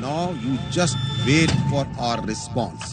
Now you just wait for our response.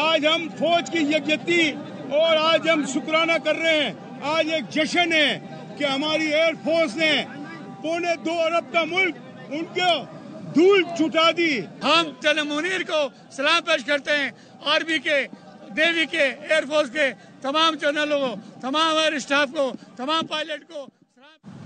آج ہم فوج کی یکجہتی اور آج ہم شکرانہ کر رہے ہیں. آج ایک جشن ہے کہ ہماری ایئر فورس نے 2.25 ارب کا ملک ان کو دھول چھٹا دی. ہم چل منیر کو سلام پیش کرتے ہیں, آرمی کے, نیوی کے, ایئر فورس کے تمام جنرلوں کو, تمام ایئر اسٹاف کو, تمام پائلٹ کو.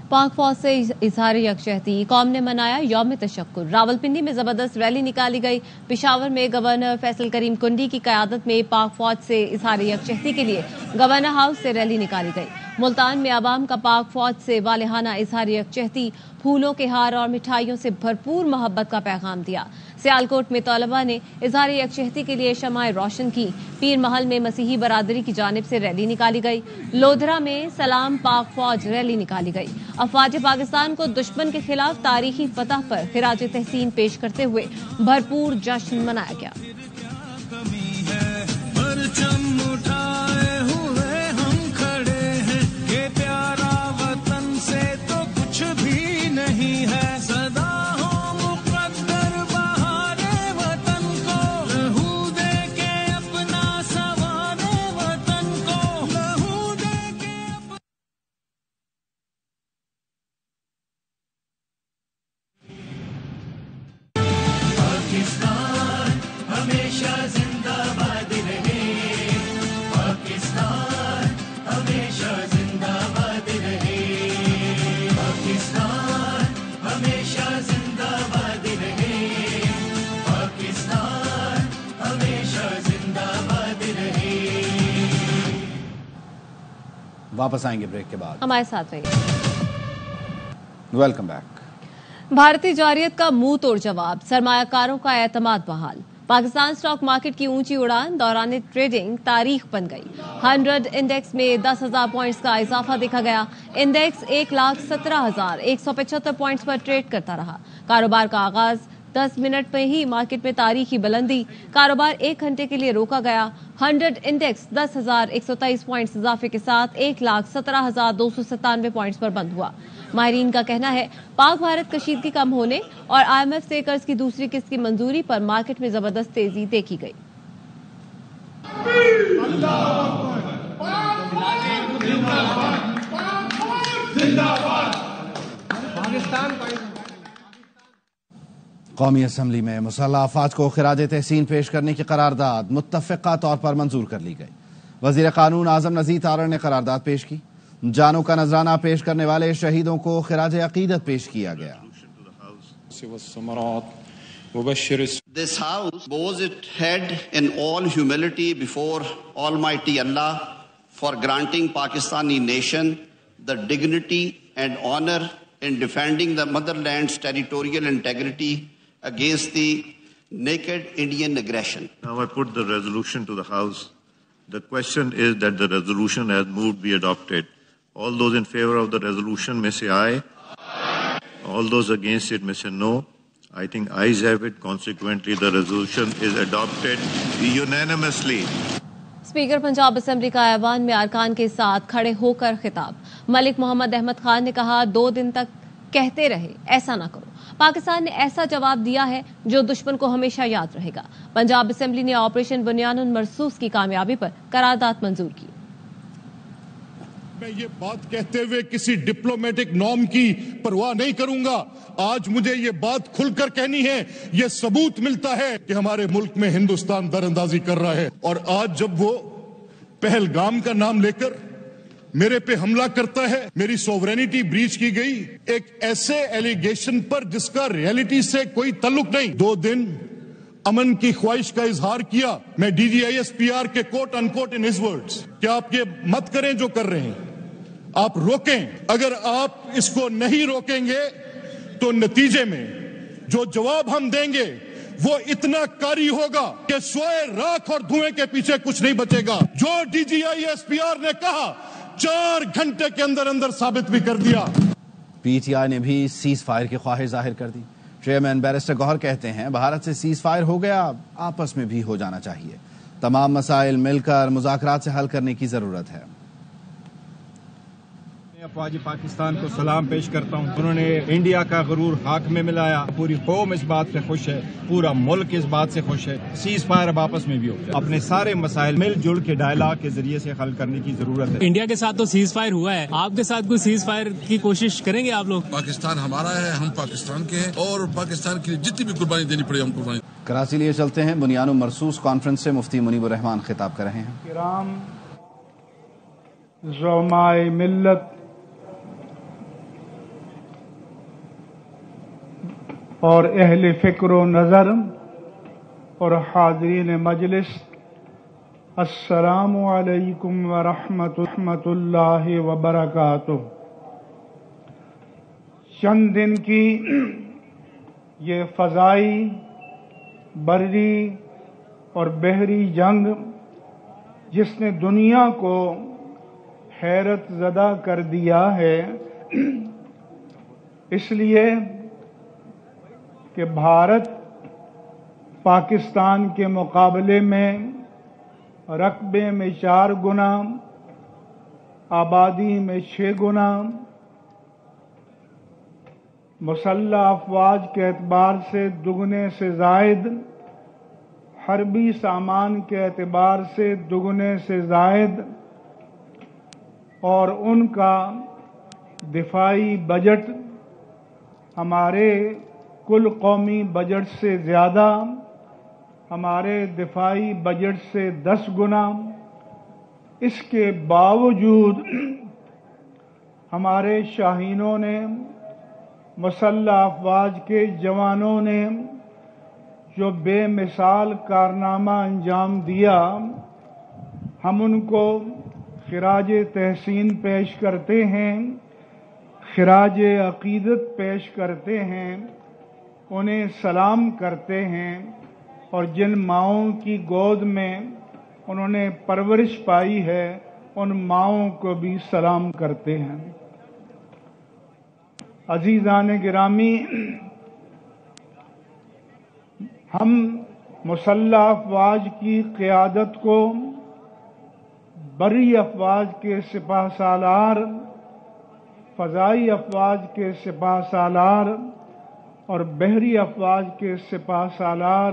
پاک فوج سے اظہار یکجہتی, قوم نے منایا یوم تشکر. راولپنڈی میں زبردست ریلی نکالی گئی. پشاور میں گورنر فیصل کریم کنڈی کی قیادت میں پاک فوج سے اظہار یکجہتی کے لیے گورنر ہاؤس سے ریلی نکالی گئی. ملتان میں عوام کا پاک فوج سے والہانہ اظہار یکجہتی, پھولوں کے ہار اور مٹھائیوں سے بھرپور محبت کا پیغام دیا. سیالکوٹ میں طلباء نے اظہار یکجہتی کے لیے شمعیں روشن کی. پیر محل میں مسیحی برادری کی جانب سے ریلی نکالی گئی. لودھرا میں سلام پاک فوج ریلی نکالی گئی. افواج پاکستان کو دشمن کے خلاف تاریخی فتح پر خراج تحسین پیش کرتے ہوئے بھرپور جشن منایا گیا. واپس آئیں گے بریک کے بعد, ہمارے ساتھ رہیے. Welcome back. بھارتی جارحیت کا منہ توڑ جواب, سرمایہ کاروں کا اعتماد بحال. پاکستان سٹاک مارکیٹ کی اونچی اڑان دوران ٹریڈنگ تاریخ بن گئی. 100 انڈیکس میں 10,000 پوائنٹس کا اضافہ دیکھا گیا. انڈیکس 1,17,175 پوائنٹس پر ٹریڈ کرتا رہا. کاروبار کا آغاز 10 منٹ میں ہی مارکیٹ میں تاریخی بلندی. کاروبار 1 گھنٹے کے لیے روکا گیا. 100 انڈیکس 10,123 پوائنٹس اضافے کے ساتھ 1,17,297 پوائنٹس پر بند ہوا. ماہرین کا کہنا ہے پاک بھارت کشیدگی کم ہونے اور IMF سے قرض کی دوسری قسط کی منظوری پر مارکیٹ میں زبردست تیزی دیکھی گئی. قومی اسمبلی میں مسلح افواج کو خراج تحسین پیش کرنے کی قرارداد متفقہ طور پر منظور کر لی گئی. وزیر قانون اعظم نذیر تارڑ نے قرارداد پیش کی. جانوں کا نذرانہ پیش کرنے والے شہیدوں کو خراج عقیدت پیش کیا گیا. This house bows its head in all humility before Almighty Allah for granting Pakistani nation the dignity and honor in defending the motherland's territorial integrity against the naked Indian aggression. Now I put the resolution to the House. The question is that the resolution as moved be adopted. All those in favor of the resolution may say aye. Aye. All those against it may say no. I think ayes have it. Consequently, the resolution is adopted unanimously. Speaker Punjab assembly کا ایوان میں ارکان کے ساتھ کھڑے ہو کر خطاب. ملک محمد احمد خان نے کہا 2 دن تک کہتے رہے ایسا نہ کرو. پاکستان نے ایسا جواب دیا ہے جو دشمن کو ہمیشہ یاد رہے گا. پنجاب اسمبلی نے آپریشن بنیان المرصوص کی کامیابی پر قرارداد منظور کی. میں یہ بات کہتے ہوئے کسی ڈپلومیٹک نارم کی پرواہ نہیں کروں گا. آج مجھے یہ بات کھل کر کہنی ہے. یہ ثبوت ملتا ہے کہ ہمارے ملک میں ہندوستان در اندازی کر رہا ہے. اور آج جب وہ پہلگام کا نام لے کر میرے پہ حملہ کرتا ہے, میری سوورینٹی بریچ کی گئی ایک ایسے ایلیگیشن پر جس کا ریئلٹی سے کوئی تعلق نہیں. 2 دن امن کی خواہش کا اظہار کیا. میں DGISPR کے کوٹ ان کوٹ ان ہز ورڈز کہ آپ یہ مت کریں جو کر رہے ہیں, آپ روکیں. اگر آپ اس کو نہیں روکیں گے تو نتیجے میں جو جواب ہم دیں گے وہ اتنا کاری ہوگا کہ سوئے راکھ اور دھوئیں کے پیچھے کچھ نہیں بچے گا. جو DGISPR نے کہا 4 گھنٹے کے اندر اندر ثابت بھی کر دیا. PTI نے بھی سیز فائر کی خواہش ظاہر کر دی. چیئرمین بیرسٹر گوہر کہتے ہیں بھارت سے سیز فائر ہو گیا, آپس میں بھی ہو جانا چاہیے. تمام مسائل مل کر مذاکرات سے حل کرنے کی ضرورت ہے. افواج پاکستان کو سلام پیش کرتا ہوں. انہوں نے انڈیا کا غرور خاک میں ملایا. پوری قوم اس بات سے خوش ہے, پورا ملک اس بات سے خوش ہے. سیز فائر اب آپس میں بھی ہو, اپنے سارے مسائل مل جل کے ڈائلاگ کے ذریعے سے حل کرنے کی ضرورت ہے. انڈیا کے ساتھ تو سیز فائر ہوا ہے, آپ کے ساتھ کوئی سیز فائر کی کوشش کریں گے آپ لوگ؟ پاکستان ہمارا ہے, ہم پاکستان کے ہیں اور پاکستان کے لیے جتنی بھی قربانی دینی پڑے ہم قربانی. کراچی لیے چلتے ہیں. بنیان مرصوص کانفرنس سے مفتی منیب الرحمان خطاب کر رہے ہیں. کرام زعمائے ملت, اور اہل فکر و نظر اور حاضرین مجلس, السلام علیکم ورحمۃ اللہ وبرکاتہ. چند دن کی یہ فضائی, بری اور بحری جنگ جس نے دنیا کو حیرت زدہ کر دیا ہے, اس لیے کہ بھارت پاکستان کے مقابلے میں رقبے میں 4 گنا, آبادی میں 6 گنا, مسلح افواج کے اعتبار سے دگنے سے زائد, حربی سامان کے اعتبار سے دگنے سے زائد, اور ان کا دفاعی بجٹ ہمارے کل قومی بجٹ سے زیادہ, ہمارے دفاعی بجٹ سے 10 گنا. اس کے باوجود ہمارے شاہینوں نے, مسلح افواج کے جوانوں نے جو بے مثال کارنامہ انجام دیا, ہم ان کو خراج تحسین پیش کرتے ہیں, خراج عقیدت پیش کرتے ہیں, انہیں سلام کرتے ہیں, اور جن ماؤں کی گود میں انہوں نے پرورش پائی ہے ان ماؤں کو بھی سلام کرتے ہیں. عزیزان گرامی, ہم مسلح افواج کی قیادت کو بری افواج کے سپاہ سالار, فضائی افواج کے سپاہ سالار اور بحری افواج کے سپاہ سالار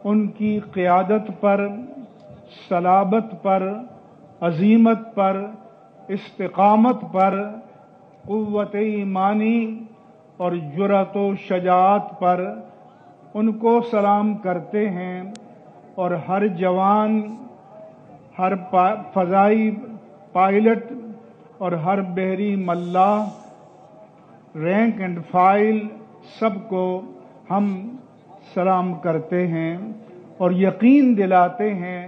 ان کی قیادت پر, صلابت پر, عزیمت پر, استقامت پر, قوت ایمانی اور جرأت و شجاعت پر ان کو سلام کرتے ہیں. اور ہر جوان, ہر فضائی پائلٹ اور ہر بحری ملاح, رینک اینڈ فائل, سب کو ہم سلام کرتے ہیں اور یقین دلاتے ہیں.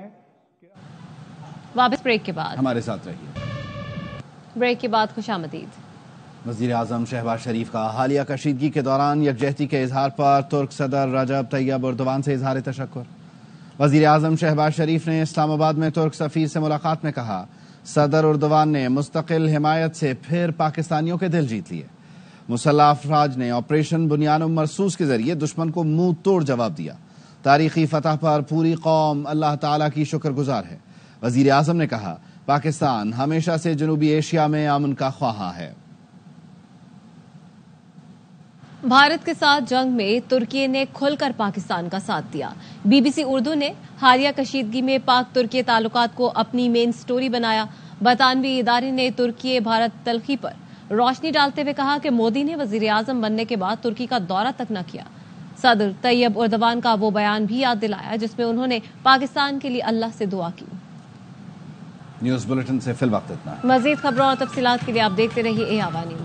واپس بریک کے بعد ہمارے ساتھ رہیے. بریک کے بعد خوش آمدید. وزیر اعظم شہباز شریف کا حالیہ کشیدگی کے دوران یکجہتی کے اظہار پر ترک صدر رجب طیب اردوان سے اظہار تشکر. وزیر اعظم شہباز شریف نے اسلام آباد میں ترک سفیر سے ملاقات میں کہا, صدر اردوان نے مستقل حمایت سے پھر پاکستانیوں کے دل جیت لیے. مسلح افواج نے آپریشن بنیان مرصوص کے ذریعے دشمن کو منہ توڑ جواب دیا. تاریخی فتح پر پوری قوم اللہ تعالیٰ کی شکر گزار ہے. وزیر اعظم نے کہا, پاکستان ہمیشہ سے جنوبی ایشیا میں امن کا خواہاں ہے. بھارت کے ساتھ جنگ میں ترکی نے کھل کر پاکستان کا ساتھ دیا. بی بی سی اردو نے حالیہ کشیدگی میں پاک ترکی تعلقات کو اپنی مین سٹوری بنایا. برطانوی ادارے نے ترکی بھارت تلخی پر روشنی ڈالتے ہوئے کہا کہ مودی نے وزیر اعظم بننے کے بعد ترکی کا دورہ تک نہ کیا. صدر طیب اردوان کا وہ بیان بھی یاد دلایا جس میں انہوں نے پاکستان کے لیے اللہ سے دعا کی. نیوز بلیٹن سے فی الوقت اتنا. مزید خبروں اور تفصیلات کے لیے آپ دیکھتے رہیے اے آوا نیوز.